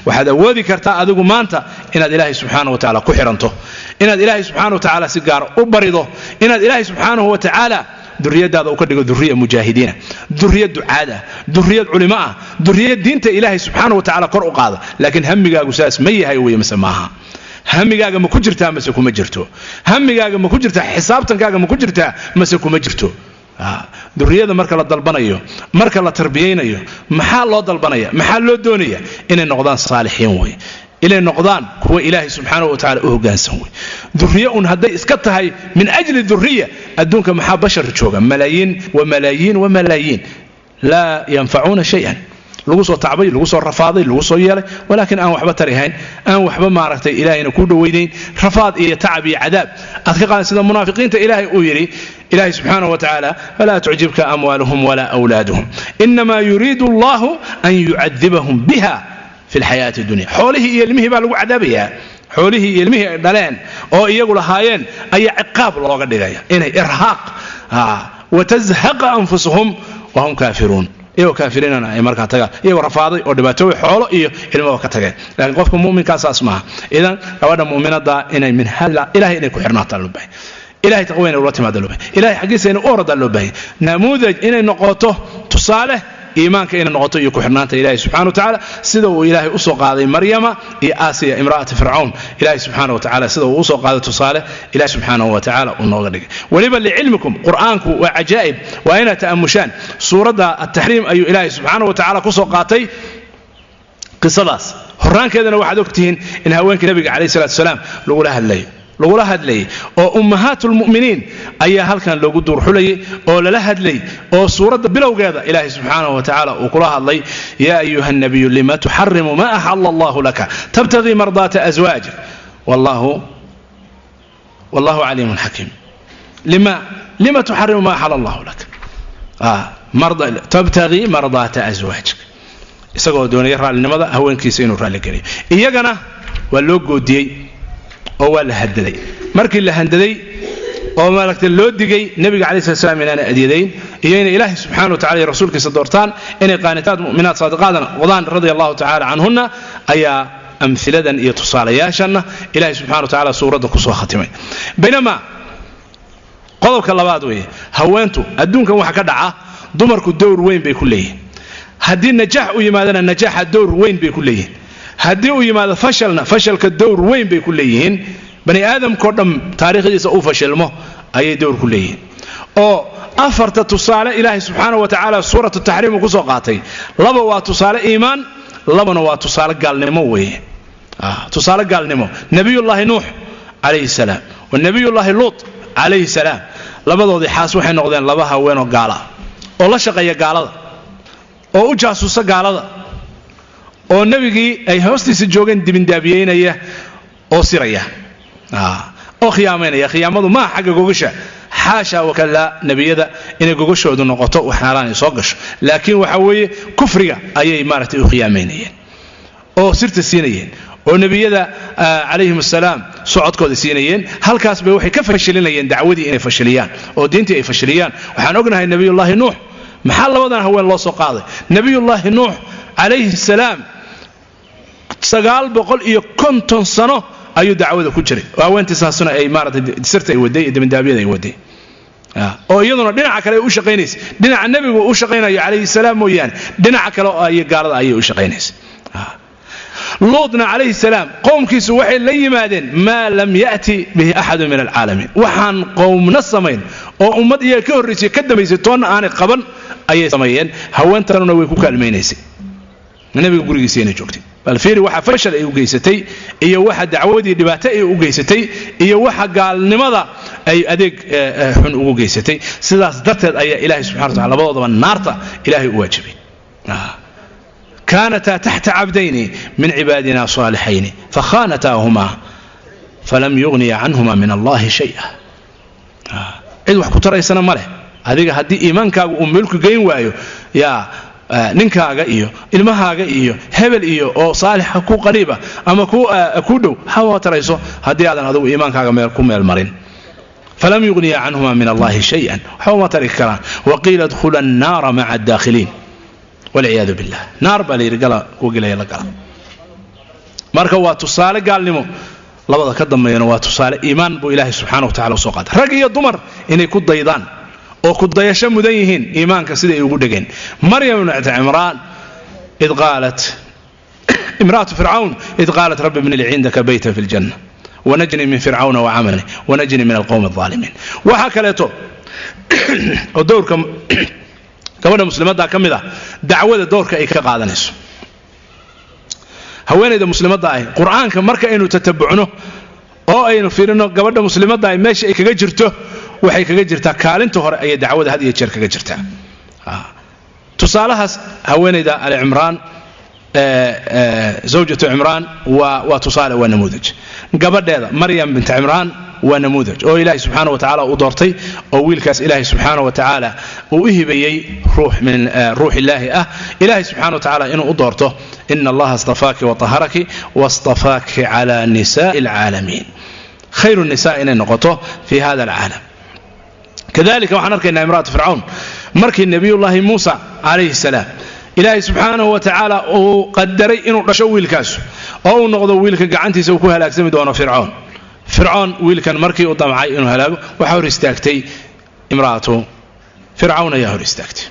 waxaad awoodi kartaa adigu maanta inaad ilaahay subxaanahu wa tacaala ku xiranto inaad ilaahay subxaanahu wa tacaala si gaar u barido inaad ilaahay subxaanahu wa tacaala duriyadaada u ka dhigo duriya mujaahidiina duriyad ducaada duriyad culimo duriyad diinta ilaahay subxaanahu wa tacaala kor u qaada laakiin hamigaagu saas ma yahay weeye mise maaha hamigaaga ma ku jirtaa mase kuma jirto hamigaaga ma ku jirtaa xisaabtankaaga ma ku jirtaa mase kuma jirto duriyada marka la dalbanayo marka la tarbiyeynayo maxaa loo dalbanaya maxaa loo doonaya inay noqdaan saalixiin way inay noqdaan kuwa ilaahay subxaanahu wa tacaala u hoggaansan way duriya un hadday iska tahay min ajli duriya adduunka maxaa bashar jooga malaayiin wa malaayiin wa malaayiin laa yanfacuuna shay-an lagu soo tacbay lagu soo rafaaday lagu soo yeelay walaakin aan waxba tarihayn aan waxba maaragtay ilaahayna ku dhaweynayn rafaad iyo tacab iyo cadaab aad ka qaadan sida munaafiqiinta ilaahay uu yiri ilaahay subxaanahu wa tacaala falaa tucjibka amwaaluhum walaa awlaaduhum inamaa yuriidu allahu an yucadibahum biha fi lxayaati addunya xoolihii iyo ilmihii baa lagu cadaabayaa xoolihii iyo ilmihii ay dhaleen oo iyagu lahaayeen ayaa ciqaab looga dhigaya inay irhaaq watazhaqa anfusuhum wahum kaafiruun iyagoo kaafiriinana ay markaa tagaan iyagoo rafaaday oo dhibaatooy xoolo iyo ilmaba ka tageen laakiin qofka mu'minkaasaas maaha idan gabadha mu'minada inay min ilaahay inay ku xirnaataan loo baahay ilaahay taqwayna ula timaada loo baahay ilaahay xaqiisa inay u oradaa loo baahay namuudaj inay noqoto tusaale iimaanka inay noqoto iyo ku xirnaanta ilaahay subxaanahu wa tacaala sida uu ilaahay u soo qaaday maryama iyo aasiya imra'ati fircawn ilaahay subxaanahu wa tacaala sida uu u soo qaaday tusaale ilaahay subxaanahu wa tacaala uu nooga dhigay waliba licilmikum qur'aanku waa cajaa'ib waa inaad ta'amushaan suuradda at-tahriim ayuu ilaahay subxaanahu wa tacaala ku soo qaatay qisadaas horraankeedana waxaad ogtihiin in haweenkii nabiga calayhi salaatu wasalaam lagula hadlayay oo ummahatul mu'miniin ayaa halkan loogu duurxulayay oo lala hadlay oo suuradda bilowgeeda ilaahay subxaanahu wa tacaala uu kula hadlay yaa ayuha an-nabiyyu lima tuharrimu ma ahalla Allahu laka tabtaghi mardata azwaajik wallahu aliimun hakiim lima tuharrimu ma ahalla Allahu laka tabtaghi mardata azwaajik isagoo doonaya raalinimada haweenkiisa inuu raali geliyo iyagana waa loo goodiyey oo waa la hadaday markii la handaday oo maaragtay loo digay nabiga kaleey salaam inaana adiyadayn iyo in ilaahi subhanahu wa ta'ala iyo rasuulkiisa doortaan inay qaanitaad mu'minaat saadiqaadan wadaan radiyallahu ta'ala anhunna ayaa amthiladan iyo tusaalayaashanna ilaahi subhanahu wa ta'ala suurada ku soo khatimay baynama qodobka labaad weeye haweentu adduunkan waxa ka dhaca dumarku door weyn bay ku leeyihiin haddii najaax u yimaadana najaaxa door weyn bay ku leeyihiin haddii uu yimaado fashalka door weyn bay ku leeyihiin bani aadamkoo dham taariikhdiisa uu fashilmo ayay door ku leeyihiin oo afarta tusaale ilaahay subxaanahu wa tacaala suuratu taxriim ku soo qaatay laba waa tusaale iimaan labana waa tusaale gaalnimo weeye tusaale gaalnimo nabiyullaahi nuux calayhi salaam wa nabiyullaahi luut calayhi salaam labadoodii xaas waxay noqdeen laba haween oo gaala oo la shaqeeya gaalada oo u jaasuusa gaalada oo nabigii ay hoostiisa joogeen dibindaabiyeynaya oo siraya oo khiyaameynaya khiyaamadu ma xagga gogasha xaasha wakala nabiyada inay gogashoodu noqoto waxaalaan soo gasho laakiin waxa weeye kufriga ayay maartay u khiyaameynayeen oo sirta siinayeen oo nabiyada calayhim assalaam socodkooda siinayeen halkaas bay waxay ka fashilinayeen dacwadii inay fashiliyaan oo diintii ay fashiliyaan waxaan ognahay nabiyullaahi nuux maxaa labadan haween loo soo qaaday nabiyullaahi nuux calayhi salaam 950 sano ayuu dacwada ku jiray oo haweentiisaasuna ay maartay sirta ay waday dibindaabiyada ay waday oo iyaduna dhinaca kale u shaqeynaysa dhinaca nabigu u shaqeynayo calayhi salaam mooyaan dhinaca kale oo ay gaalada ay u shaqeynaysa luutna calayhi salaam qowmkiisu waxay la yimaadeen ma lam yati bihi ahad min alalamin waxaan qowmna samayn oo ummad iyaga ka horreysay ka dambeysay toona aan qaban ayay sameeyeen haweentana way ku kaalmeynaysay nabiga gurigiisa inay joogtay bal fiiri waxa fashal ay u geysatay iyo waxa dacwadii dhibaato ay u geysatay iyo waxa gaalnimada ay adeeg xun ugu geysatay sidaas darteed ayaa ilaahay subhanahu wa ta'ala labadoodaba naarta ilaahay u waajibay كانتا تحت عبدين من عبادنا صالحين فخانتاهما فلم يغني عنهما من الله شيئا إذ وحكو ترى ماله هذه هدي إيمانك وملك جين وايو يا ninkaaga iyo ilmahaaga iyo hebel iyo oo saalix ku qariiba ama ku dhow hawa tarayso hadii aadan adigu iimaankaaga meel ku meel marin falam yughni anhuma min allahi shay'an hawa tarikara wa qila adkhula an-nar ma'a ad-dakhilin wal iyad billah nar bali rigala ku gilay la gala marka waa tusaale gaalnimo labada ka dambeeyana waa tusaale iimaan buu ilaahay subxaanahu wa tacaala u soo qaaday rag iyo dumar inay ku daydaan oo ku dayasho mudan yihiin iimaanka siday ugu dhegeen maryam ibnat cimraan id qaalat imra'atu fircawn id qaalat rabbi ibni li cindaka baytan fi ljanna wanajni min fircawna wacamalihi wanajni min alqowmi alظaalimiin waxaa kaleeto oo dowrka gabadha muslimadda ka mid ah dacwada doorka ay ka qaadanayso haweeneyda muslimadda ah quraanka marka aynu tatabucno oo aynu fiirino gabadha muslimadda ah meesha ay kaga jirto waxay kaga jirtaa kaalinta hore ay dacwada had iyo jeer kaga jirtaa tusaalahaas haweeneyda ali imraan zawjatu imraan wa tusaale wa namuudaj gabadheeda maryam bint imraan waa namuudaj oo ilaahay subxaanahu wa tacaala uu doortay oo wiilkaas ilaahay subxaanahu wa tacaala uu u hibeeyey ruux min ruux ilaahi ah ilaahay subxaanahu wa tacaala inuu u doorto ina allaha astafaaki wa taharaki wastafaaki cala nisaa'i alcaalamiin khayru nisaa inay noqoto fi hada alcaalam kadalika waxaan arkaynaa imra'atu fircawn markii nabiyullaahi muusa calayhi salaam ilaahay subxaanahu wa tacaala uu qadaray inuu dhasho wiilkaas oo uu noqdo wiilka gacantiisa uu ku halaagsami doono fircoon wiilkan markii uu damcay inuu halaago waxa hor istaagtay imra'atu fircawn ayaa hor istaagtay